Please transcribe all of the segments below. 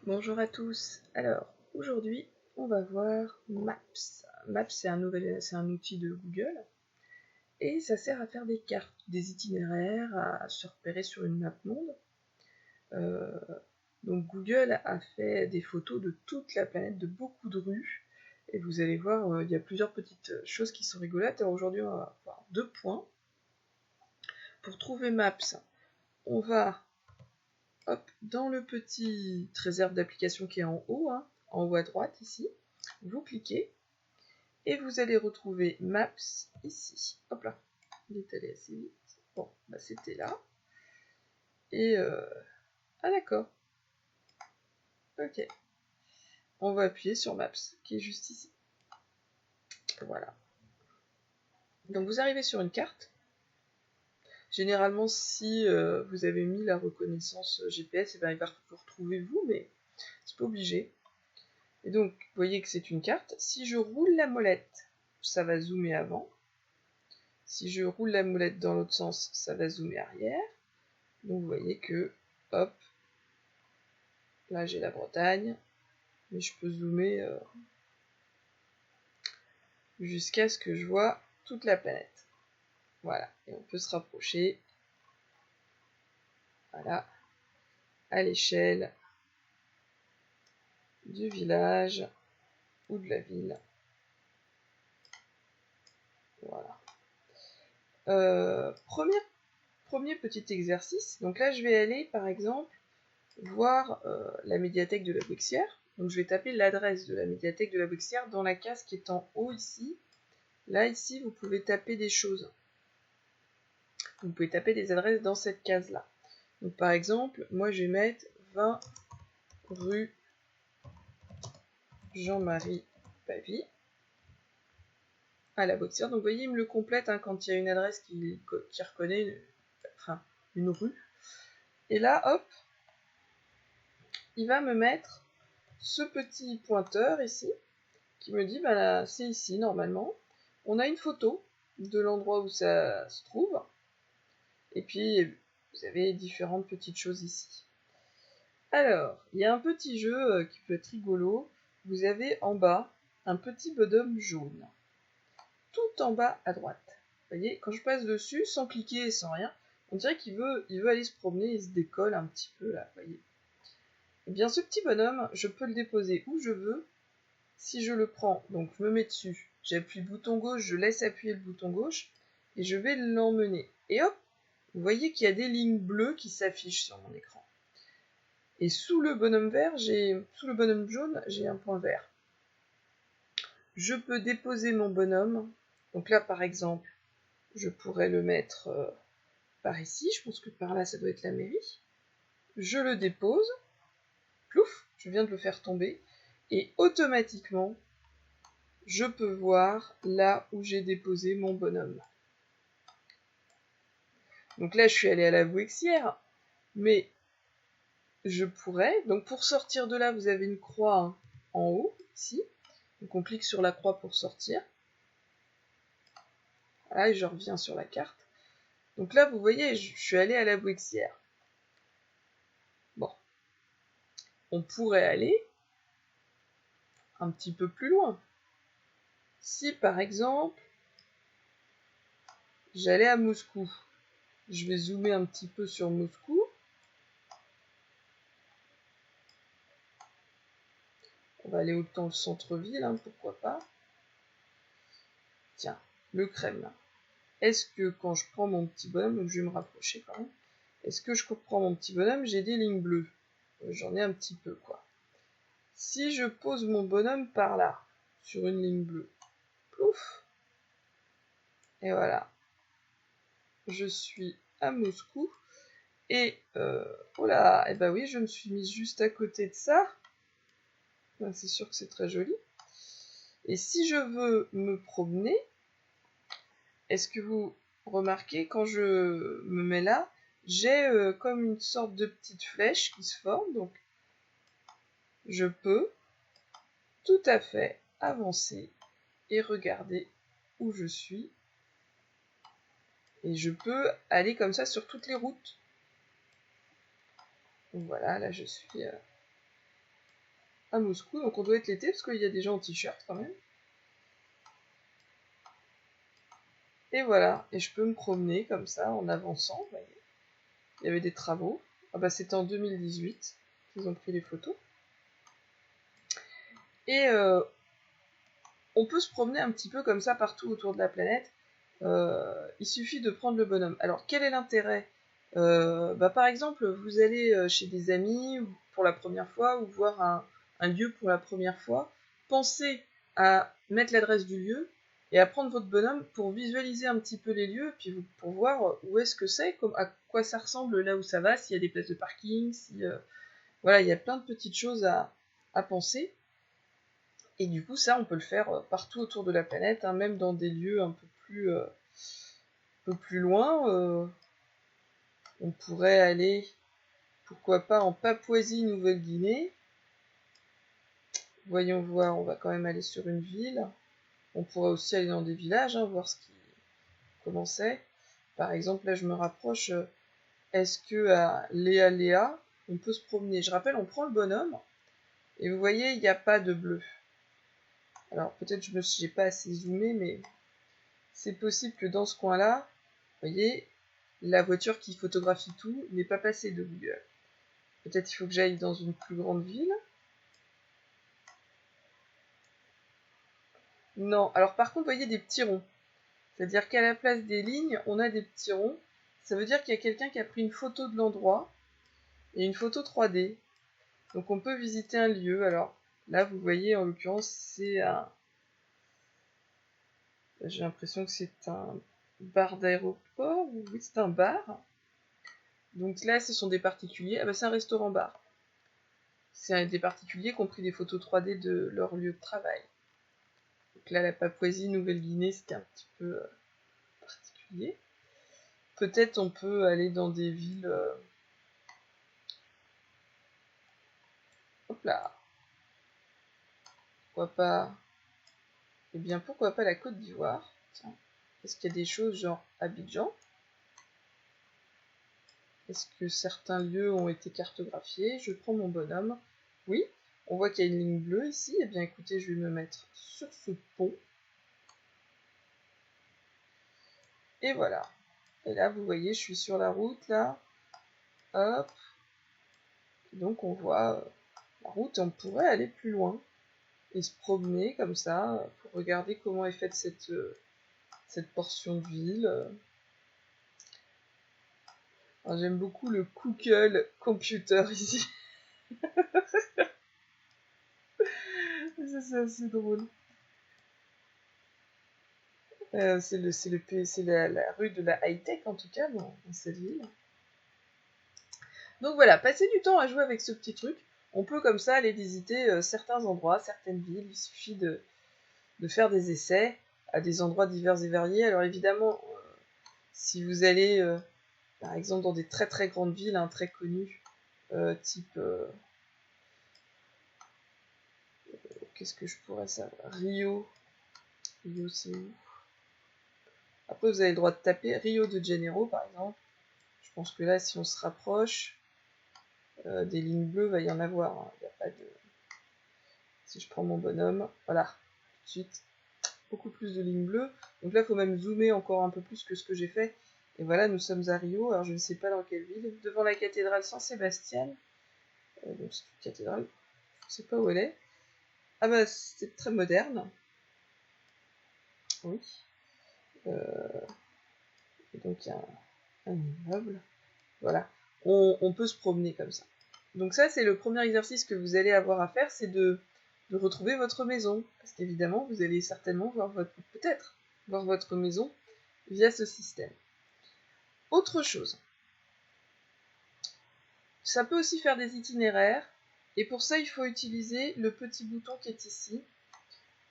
Bonjour à tous. Alors, aujourd'hui, on va voir Maps. Maps, c'est un outil de Google et ça sert à faire des cartes, des itinéraires, à se repérer sur une map monde. Euh, donc Google a fait des photos de toute la planète, de beaucoup de rues, et vous allez voir, il y a plusieurs petites choses qui sont rigolotes. Alors aujourd'hui, on va voir 2 points. Pour trouver Maps, on va dans le petit réserve d'application qui est en haut à droite ici, vous cliquez et vous allez retrouver Maps ici. Hop là, il est allé assez vite. Bon, bah c'était là. Et ah d'accord. Ok. On va appuyer sur Maps qui est juste ici. Voilà. Donc vous arrivez sur une carte. Généralement, si vous avez mis la reconnaissance GPS, et ben, il va vous retrouver vous, mais c'est pas obligé. Et donc, vous voyez que c'est une carte. Si je roule la molette, ça va zoomer avant. Si je roule la molette dans l'autre sens, ça va zoomer arrière. Donc, vous voyez que, hop, là j'ai la Bretagne, mais je peux zoomer jusqu'à ce que je vois toute la planète. Voilà, et on peut se rapprocher, voilà, à l'échelle du village ou de la ville. Voilà. Premier petit exercice. Donc là, je vais aller, par exemple, voir la médiathèque de la Bouxière. Donc je vais taper l'adresse de la médiathèque de la Bouxière dans la case qui est en haut ici. Là, ici, vous pouvez taper des choses. Vous pouvez taper des adresses dans cette case-là. Donc par exemple, moi je vais mettre 20 rue Jean-Marie Pavie à la Bouxière. Donc vous voyez, il me le complète quand il y a une adresse qui reconnaît une rue. Et là, hop, il va me mettre ce petit pointeur ici qui me dit, bah, c'est ici normalement. On a une photo de l'endroit où ça se trouve. Et puis, vous avez différentes petites choses ici. Alors, il y a un petit jeu qui peut être rigolo. Vous avez en bas un petit bonhomme jaune. Tout en bas à droite. Vous voyez, quand je passe dessus, sans cliquer et sans rien, on dirait qu'il veut aller se promener, il se décolle un petit peu là, vous voyez. Eh bien, ce petit bonhomme, je peux le déposer où je veux. Si je le prends, donc je me mets dessus, j'appuie le bouton gauche, je laisse appuyer le bouton gauche, et je vais l'emmener. Et hop, vous voyez qu'il y a des lignes bleues qui s'affichent sur mon écran. Et sous le bonhomme jaune, j'ai un point vert. Je peux déposer mon bonhomme. Donc là, par exemple, je pourrais le mettre par ici. Je pense que par là, ça doit être la mairie. Je le dépose. Plouf, je viens de le faire tomber. Et automatiquement, je peux voir là où j'ai déposé mon bonhomme. Donc là, je suis allée à la Bouxière, mais je pourrais. Donc pour sortir de là, vous avez une croix en haut, ici. Donc on clique sur la croix pour sortir. Voilà, et je reviens sur la carte. Donc là, vous voyez, je suis allée à la Bouxière. Bon, on pourrait aller un petit peu plus loin. Si par exemple, j'allais à Moscou, je vais zoomer un petit peu sur Moscou. On va aller autant le centre-ville, pourquoi pas. Tiens, le Kremlin. Est-ce que quand je prends mon petit bonhomme, donc je vais me rapprocher quand même, est-ce que je prends mon petit bonhomme, j'ai des lignes bleues. J'en ai un petit peu, quoi. Si je pose mon bonhomme par là, sur une ligne bleue, plouf, et voilà, je suis à Moscou, et oh là, et bah oui, je me suis mise juste à côté de ça. C'est sûr que c'est très joli. Et si je veux me promener, est-ce que vous remarquez, quand je me mets là, j'ai comme une sorte de petite flèche qui se forme, donc je peux tout à fait avancer et regarder où je suis. Et je peux aller comme ça sur toutes les routes. Donc voilà, là je suis à Moscou. Donc on doit être l'été parce qu'il y a des gens en t-shirt quand même. Et voilà, et je peux me promener comme ça en avançant, vous voyez. Il y avait des travaux. Ah bah c'était en 2018 qu'ils ont pris les photos. Et on peut se promener un petit peu comme ça partout autour de la planète. Il suffit de prendre le bonhomme. Alors quel est l'intérêt? Par exemple, vous allez chez des amis pour la première fois ou voir un lieu pour la première fois. Pensez à mettre l'adresse du lieu et à prendre votre bonhomme pour visualiser un petit peu les lieux, puis pour voir où est-ce que c'est, à quoi ça ressemble là où ça va, s'il y a des places de parking, voilà, il y a plein de petites choses à penser. Et du coup, ça, on peut le faire partout autour de la planète, hein, même dans des lieux un peu plus loin. On pourrait aller, pourquoi pas, en Papouasie-Nouvelle-Guinée. Voyons voir, on va quand même aller sur une ville. On pourrait aussi aller dans des villages, hein, voir comment c'est. Par exemple, là, je me rapproche. Est-ce que à Léa, on peut se promener? Je rappelle, on prend le bonhomme. Et vous voyez, il n'y a pas de bleu. Alors, peut-être que j'ai pas assez zoomé, mais c'est possible que dans ce coin-là, vous voyez, la voiture qui photographie tout n'est pas passée de Google. Peut-être il faut que j'aille dans une plus grande ville. Non, alors par contre, vous voyez des petits ronds. C'est-à-dire qu'à la place des lignes, on a des petits ronds. Ça veut dire qu'il y a quelqu'un qui a pris une photo de l'endroit et une photo 3D. Donc on peut visiter un lieu. Alors là, vous voyez, en l'occurrence, c'est un... J'ai l'impression que c'est un bar d'aéroport. Oui, c'est un bar. Donc là, ce sont des particuliers. Ah bah c'est un restaurant-bar. C'est des particuliers qui ont pris des photos 3D de leur lieu de travail. Donc là, la Papouasie-Nouvelle-Guinée, c'était un petit peu particulier. Peut-être on peut aller dans des villes... Hop là. Pourquoi pas... Eh bien, pourquoi pas la Côte d'Ivoire? Tiens. Est-ce qu'il y a des choses genre Abidjan? Est-ce que certains lieux ont été cartographiés? Je prends mon bonhomme. Oui, on voit qu'il y a une ligne bleue ici. Eh bien, écoutez, je vais me mettre sur ce pont. Et voilà. Et là, vous voyez, je suis sur la route, là. Hop. Donc, on voit la route et on pourrait aller plus loin. Et se promener comme ça, pour regarder comment est faite cette portion de ville. J'aime beaucoup le Google Computer ici. Ça, c'est assez drôle. C'est la rue de la high-tech, en tout cas, dans cette ville. Donc voilà, passer du temps à jouer avec ce petit truc. On peut comme ça aller visiter certains endroits, certaines villes. Il suffit de faire des essais à des endroits divers et variés. Alors évidemment, si vous allez, par exemple, dans des très très grandes villes, hein, très connues, type... qu'est-ce que je pourrais savoir? Rio, c'est où? Après, vous avez le droit de taper Rio de Janeiro, par exemple. Je pense que là, si on se rapproche, des lignes bleues, va y en avoir. Hein. Il n'y a pas de... Si je prends mon bonhomme, voilà, tout de suite, beaucoup plus de lignes bleues. Donc là, il faut même zoomer encore un peu plus que ce que j'ai fait. Et voilà, nous sommes à Rio. Alors, je ne sais pas dans quelle ville. Devant la cathédrale Saint-Sébastien. Donc, c'est une cathédrale. Je ne sais pas où elle est. Ah bah, c'est très moderne. Oui. Et donc, il y a un immeuble. Voilà. On peut se promener comme ça. Donc ça, c'est le premier exercice que vous allez avoir à faire, c'est de retrouver votre maison. Parce qu'évidemment, vous allez certainement peut-être voir votre maison via ce système. Autre chose. Ça peut aussi faire des itinéraires. Et pour ça, il faut utiliser le petit bouton qui est ici.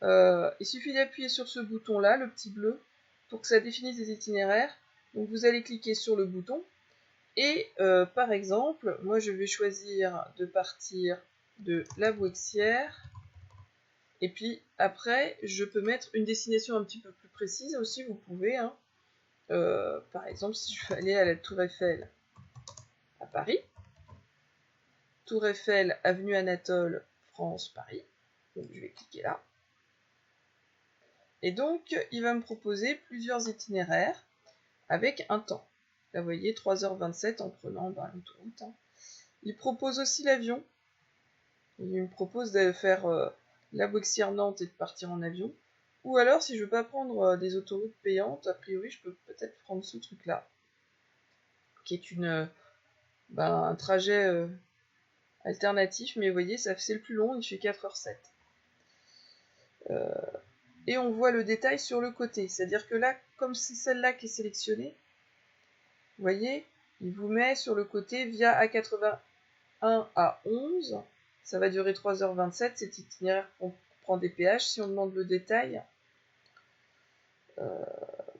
Il suffit d'appuyer sur ce bouton-là, le petit bleu, pour que ça définisse des itinéraires. Donc vous allez cliquer sur le bouton. Et par exemple, moi je vais choisir de partir de la Bouexière. Et puis après, je peux mettre une destination un petit peu plus précise aussi, vous pouvez. Hein. Par exemple, si je veux aller à la Tour Eiffel à Paris, Tour Eiffel, avenue Anatole, France, Paris. Donc je vais cliquer là. Et donc, il va me proposer plusieurs itinéraires avec un temps. Là, vous voyez, 3h27 en prenant l'autoroute. Il propose aussi l'avion. Il me propose de faire la Bouxières-Nantes et de partir en avion. Ou alors, si je veux pas prendre des autoroutes payantes, a priori, je peux peut-être prendre ce truc-là, qui est un trajet alternatif, mais vous voyez, c'est le plus long, il fait 4h07. Et on voit le détail sur le côté, c'est-à-dire que là, comme c'est celle-là qui est sélectionnée, vous voyez, il vous met sur le côté via A81 à 11, ça va durer 3h27, cet itinéraire prend des péages. Si on demande le détail,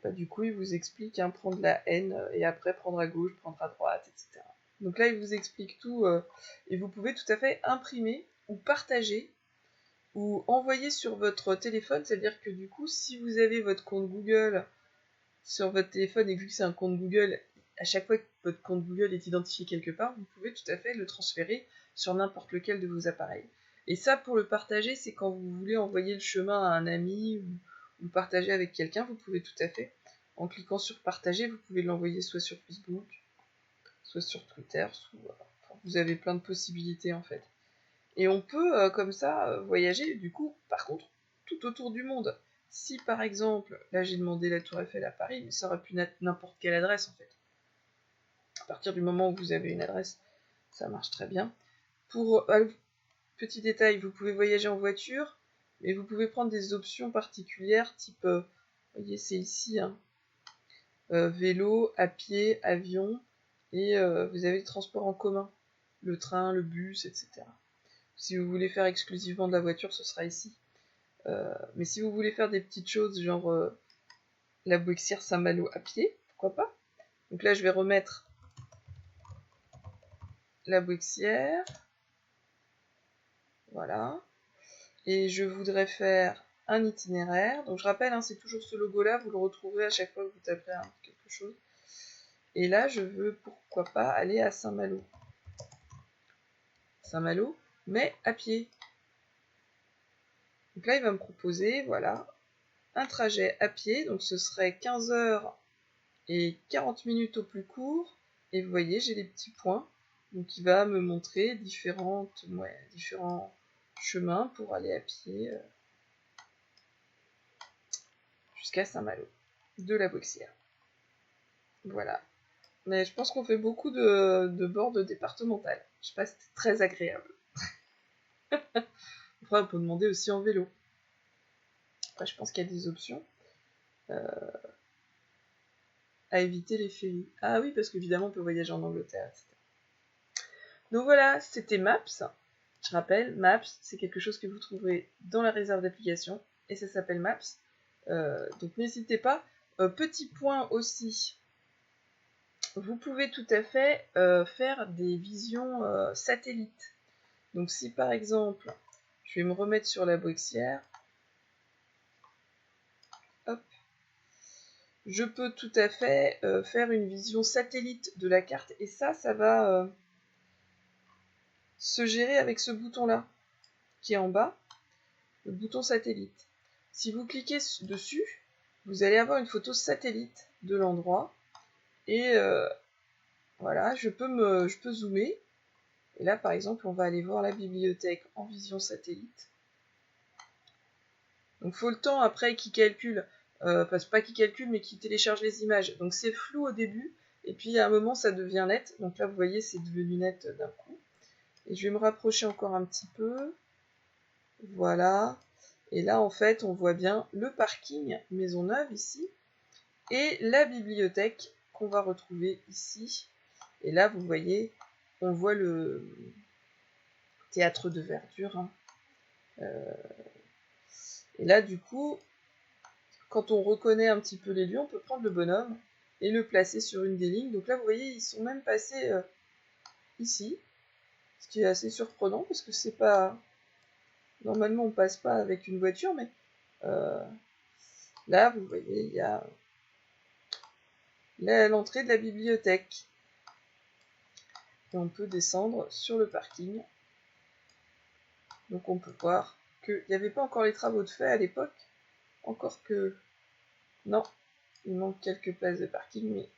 du coup, il vous explique, prendre la N, et après prendre à gauche, prendre à droite, etc. Donc là, il vous explique tout, et vous pouvez tout à fait imprimer ou partager ou envoyer sur votre téléphone, c'est-à-dire que du coup, si vous avez votre compte Google sur votre téléphone et vu que c'est un compte Google, à chaque fois que votre compte Google est identifié quelque part, vous pouvez tout à fait le transférer sur n'importe lequel de vos appareils. Et ça, pour le partager, c'est quand vous voulez envoyer le chemin à un ami ou le partager avec quelqu'un, vous pouvez tout à fait. En cliquant sur partager, vous pouvez l'envoyer soit sur Facebook, soit sur Twitter, vous avez plein de possibilités en fait. Et on peut, comme ça, voyager, du coup, par contre, tout autour du monde. Si, par exemple, là j'ai demandé la Tour Eiffel à Paris, mais ça aurait pu être n'importe quelle adresse, en fait. À partir du moment où vous avez une adresse, ça marche très bien. Pour, petit détail, vous pouvez voyager en voiture, mais vous pouvez prendre des options particulières, type, vous voyez, c'est ici, vélo, à pied, avion, et vous avez le transport en commun, le train, le bus, etc. Si vous voulez faire exclusivement de la voiture, ce sera ici. Mais si vous voulez faire des petites choses, genre la Bouxières-Saint-Malo à pied, pourquoi pas. Donc là, je vais remettre la Bouxières. Voilà. Et je voudrais faire un itinéraire. Donc je rappelle, c'est toujours ce logo-là, vous le retrouverez à chaque fois que vous tapez quelque chose. Et là, je veux, pourquoi pas, aller à Saint-Malo. Saint-Malo, mais à pied. Donc là, il va me proposer, voilà, un trajet à pied. Donc ce serait 15 heures et 40 minutes au plus court. Et vous voyez, j'ai les petits points. Donc il va me montrer différents chemins pour aller à pied jusqu'à Saint-Malo, de la Bouxière. Voilà. Mais je pense qu'on fait beaucoup de bordes départementales. Je sais pas, c'était très agréable. Après, on peut demander aussi en vélo. Après, je pense qu'il y a des options à éviter les ferries. Ah oui, parce qu'évidemment, on peut voyager en Angleterre, etc. Donc voilà, c'était Maps. Je rappelle, Maps, c'est quelque chose que vous trouverez dans la réserve d'application, et ça s'appelle Maps. Donc n'hésitez pas. Petit point aussi, vous pouvez tout à fait faire des visions satellites. Donc si par exemple, je vais me remettre sur la Bouxière, hop, je peux tout à fait faire une vision satellite de la carte, et ça va se gérer avec ce bouton-là, qui est en bas, le bouton satellite. Si vous cliquez dessus, vous allez avoir une photo satellite de l'endroit, et voilà, je peux zoomer. Et là, par exemple, on va aller voir la bibliothèque en vision satellite. Donc, il faut le temps après qu'il calcule, pas qu'il calcule, mais qu'il télécharge les images. Donc, c'est flou au début, et puis à un moment, ça devient net. Donc là, vous voyez, c'est devenu net d'un coup. Et je vais me rapprocher encore un petit peu. Voilà. Et là, en fait, on voit bien le parking Maisonneuve ici, et la bibliothèque qu'on va retrouver ici. Et là, vous voyez, on voit le théâtre de verdure. Et là, du coup, quand on reconnaît un petit peu les lieux, on peut prendre le bonhomme et le placer sur une des lignes. Donc là, vous voyez, ils sont même passés ici, ce qui est assez surprenant parce que c'est pas... Normalement, on passe pas avec une voiture, mais là, vous voyez, il y a l'entrée de la bibliothèque. Et on peut descendre sur le parking. Donc on peut voir qu'il n'y avait pas encore les travaux de fait à l'époque, encore que non, il manque quelques places de parking, mais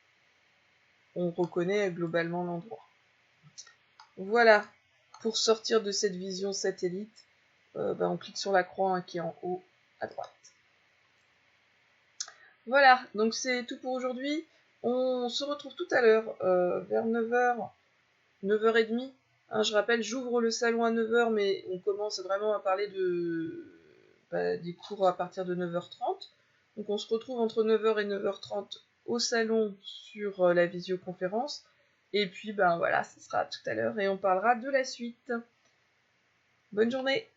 on reconnaît globalement l'endroit. Voilà, pour sortir de cette vision satellite, on clique sur la croix qui est en haut à droite. Voilà, donc c'est tout pour aujourd'hui. On se retrouve tout à l'heure vers 9h, 9h30. Hein, je rappelle, j'ouvre le salon à 9h, mais on commence vraiment à parler des cours à partir de 9h30. Donc on se retrouve entre 9h et 9h30 au salon sur la visioconférence. Et puis voilà, ce sera tout à l'heure et on parlera de la suite. Bonne journée!